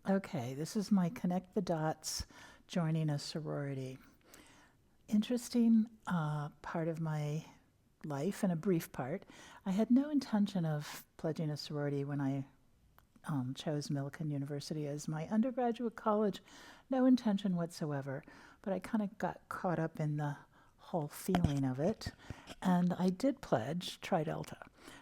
Okay, this is my connect the dots joining a sorority. Interesting part of my life, and a brief part. I had no intention of pledging a sorority when I chose Millikan University as my undergraduate college. No intention whatsoever, but I kind of got caught up in the whole feeling of it, and I did pledge Tri Delta.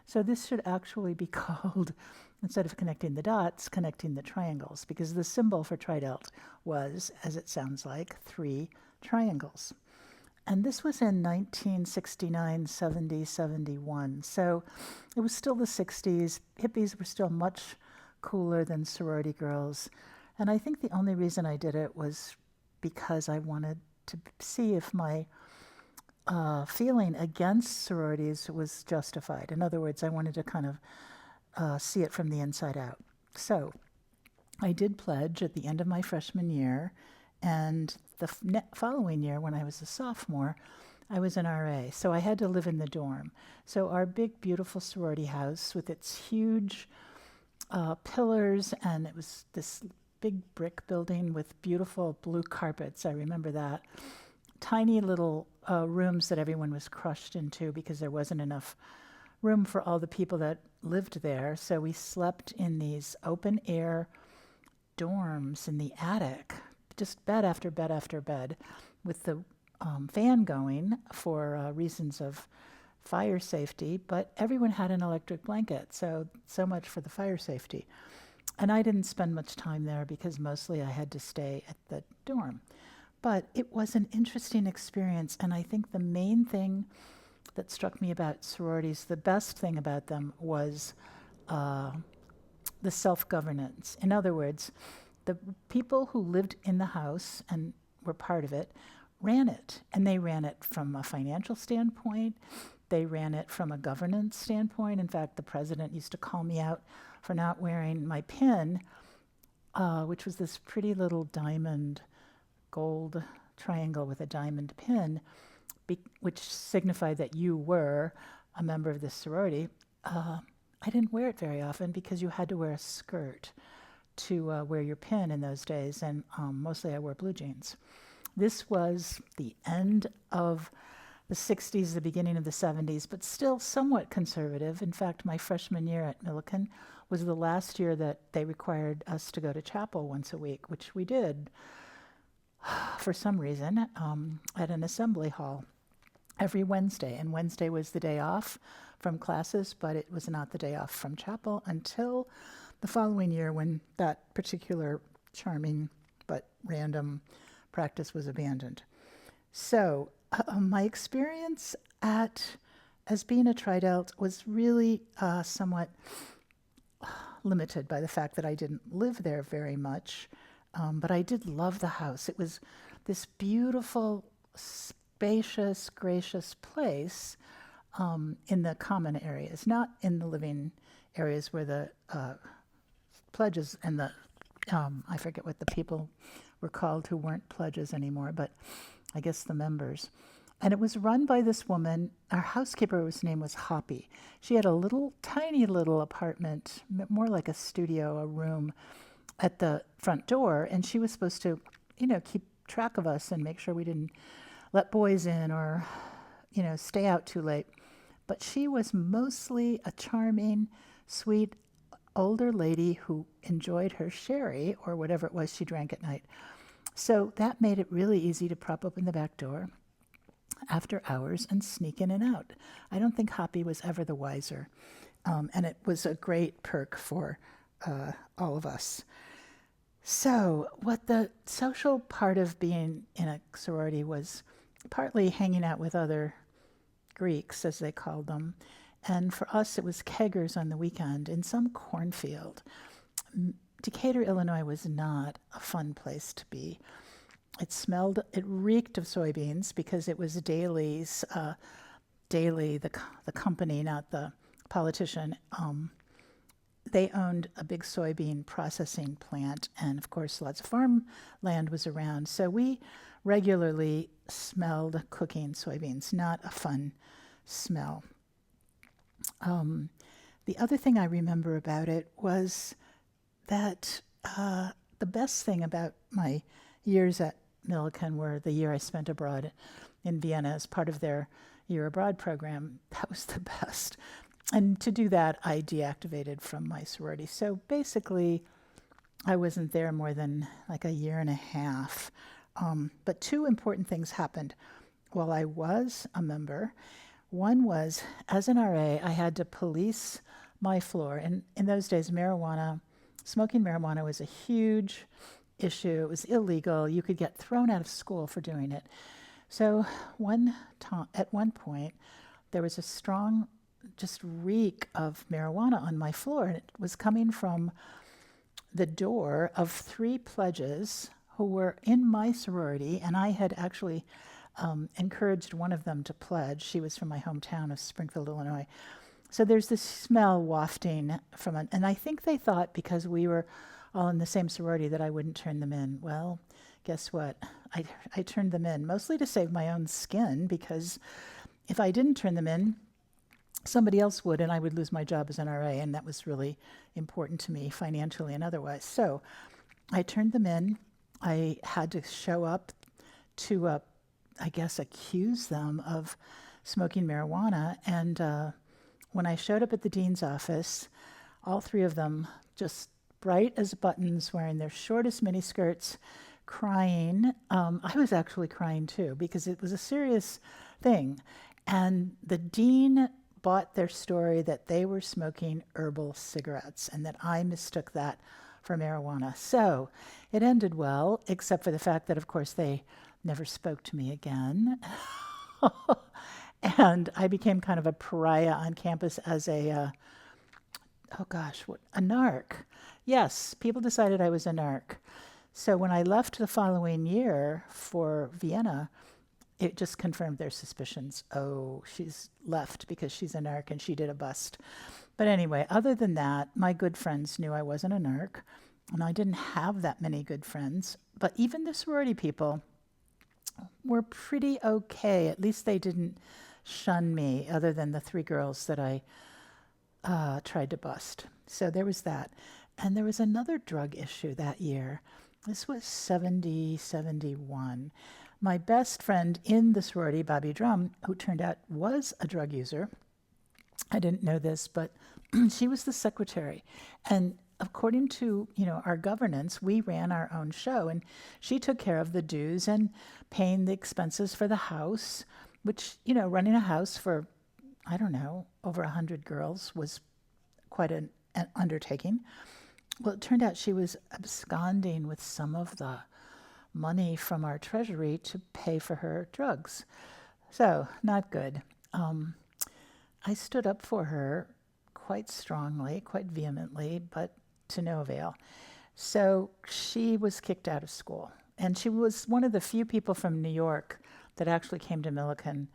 So this should actually be called, instead of connecting the dots, connecting the triangles, because the symbol for Tri Delt was, as it sounds like, three triangles. And this was in 1969, 70, 71. So it was still the 60s. Hippies were still much cooler than sorority girls. And I think the only reason I did it was because I wanted to see if my feeling against sororities was justified. In other words, I wanted to kind of see it from the inside out. So I did pledge at the end of my freshman year, and the following year, when I was a sophomore, I was an RA, so I had to live in the dorm. So our big, beautiful sorority house with its huge pillars, and it was this big brick building with beautiful blue carpets. I remember that. Tiny little rooms that everyone was crushed into because there wasn't enough room for all the people that lived there. So we slept in these open air dorms in the attic, just bed after bed after bed, with the fan going for reasons of fire safety, but everyone had an electric blanket, so much for the fire safety. And I didn't spend much time there because mostly I had to stay at the dorm. But it was an interesting experience, and I think the main thing that struck me about sororities, the best thing about them, was the self-governance. In other words, the people who lived in the house and were part of it ran it. And they ran it from a financial standpoint. They ran it from a governance standpoint. In fact, the president used to call me out for not wearing my pin, which was this pretty little diamond gold triangle with a diamond pin, which signified that you were a member of this sorority. I didn't wear it very often because you had to wear a skirt to wear your pin in those days, and mostly I wore blue jeans. This was the end of the 60s, the beginning of the 70s, but still somewhat conservative. In fact, my freshman year at Millikan was the last year that they required us to go to chapel once a week, which we did for some reason at an assembly hall every Wednesday. And Wednesday was the day off from classes, but it was not the day off from chapel until the following year when that particular charming but random practice was abandoned. So my experience as being a Tri-Delt was really somewhat limited by the fact that I didn't live there very much, but I did love the house. It was this beautiful, spacious, gracious place in the common areas, not in the living areas where the pledges and the, I forget what the people were called who weren't pledges anymore, but I guess the members. And it was run by this woman. Our housekeeper, whose name was Hoppy. She had a little, tiny little apartment, more like a studio, a room, at the front door. And she was supposed to, keep track of us and make sure we didn't let boys in or, stay out too late. But she was mostly a charming, sweet, older lady who enjoyed her sherry or whatever it was she drank at night. So that made it really easy to prop open the back door after hours and sneak in and out. I don't think Hoppy was ever the wiser. And it was a great perk for all of us. So what the social part of being in a sorority was partly hanging out with other Greeks, as they called them. And for us, it was keggers on the weekend in some cornfield. Decatur, Illinois was not a fun place to be. It reeked of soybeans because it was Daly's, Daly, the company, not the politician. They owned a big soybean processing plant, and of course, lots of farmland was around. So we regularly smelled cooking soybeans, not a fun smell. The other thing I remember about it was that the best thing about my years at Millikan were the year I spent abroad in Vienna as part of their year abroad program. That was the best. And to do that, I deactivated from my sorority. So basically, I wasn't there more than like a year and a half. But two important things happened while I was a member. One was, as an RA, I had to police my floor. And in those days, smoking marijuana was a huge issue. It was illegal. You could get thrown out of school for doing it. So at one point, there was a strong just reek of marijuana on my floor, and it was coming from the door of 3 pledges who were in my sorority, and I had actually encouraged one of them to pledge. She was from my hometown of Springfield, Illinois. So there's this smell wafting and I think they thought because we were all in the same sorority that I wouldn't turn them in. Well, guess what? I turned them in, mostly to save my own skin, because if I didn't turn them in, somebody else would, and I would lose my job as an RA, and that was really important to me financially and otherwise. So I turned them in. I had to show up to, I guess, accuse them of smoking marijuana. And when I showed up at the dean's office, all 3 of them, just bright as buttons, wearing their shortest miniskirts, crying. I was actually crying too, because it was a serious thing. And the dean bought their story that they were smoking herbal cigarettes and that I mistook that for marijuana. So it ended well, except for the fact that, of course, they never spoke to me again. And I became kind of a pariah on campus as a narc. Yes, people decided I was a narc. So when I left the following year for Vienna, it just confirmed their suspicions. Oh, she's left because she's a narc and she did a bust. But anyway, other than that, my good friends knew I wasn't a narc, and I didn't have that many good friends. But even the sorority people were pretty okay. At least they didn't shun me, other than the 3 girls that I tried to bust. So there was that. And there was another drug issue that year. This was 71. My best friend in the sorority, Bobby Drum, who turned out was a drug user, I didn't know this, but she was the secretary. And according to, our governance, we ran our own show, and she took care of the dues and paying the expenses for the house, which, running a house for, over 100 girls was quite an undertaking. Well, it turned out she was absconding with some of the money from our treasury to pay for her drugs. So, not good. I stood up for her quite strongly, quite vehemently, but to no avail. So she was kicked out of school. And she was one of the few people from New York that actually came to Millikan,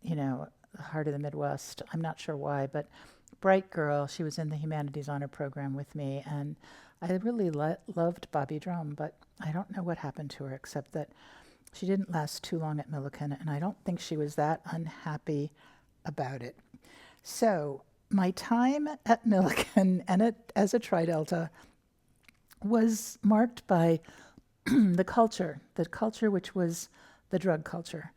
the heart of the Midwest. I'm not sure why, but bright girl. She was in the Humanities Honor Program with me, and I really loved Bobby Drum, but I don't know what happened to her, except that she didn't last too long at Millikan, and I don't think she was that unhappy about it. So my time at Millikan and as a Tri-Delta was marked by the culture which was the drug culture,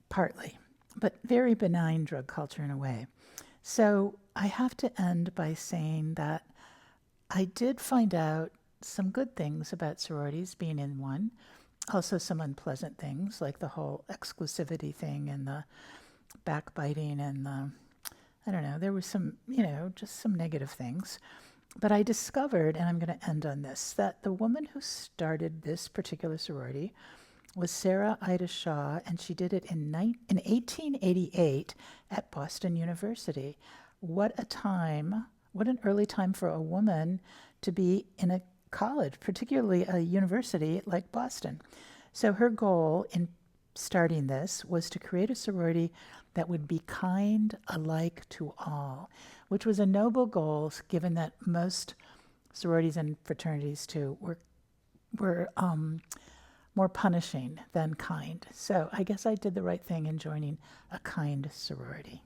partly, but very benign drug culture in a way. So I have to end by saying that I did find out some good things about sororities, being in one, also some unpleasant things like the whole exclusivity thing and the backbiting and there was some, just some negative things. But I discovered, and I'm going to end on this, that the woman who started this particular sorority was Sarah Ida Shaw, and she did it in 1888 at Boston University. What a time, what an early time for a woman to be in a college, particularly a university like Boston. So her goal in starting this was to create a sorority that would be kind alike to all, which was a noble goal given that most sororities and fraternities too were more punishing than kind. So I guess I did the right thing in joining a kind sorority.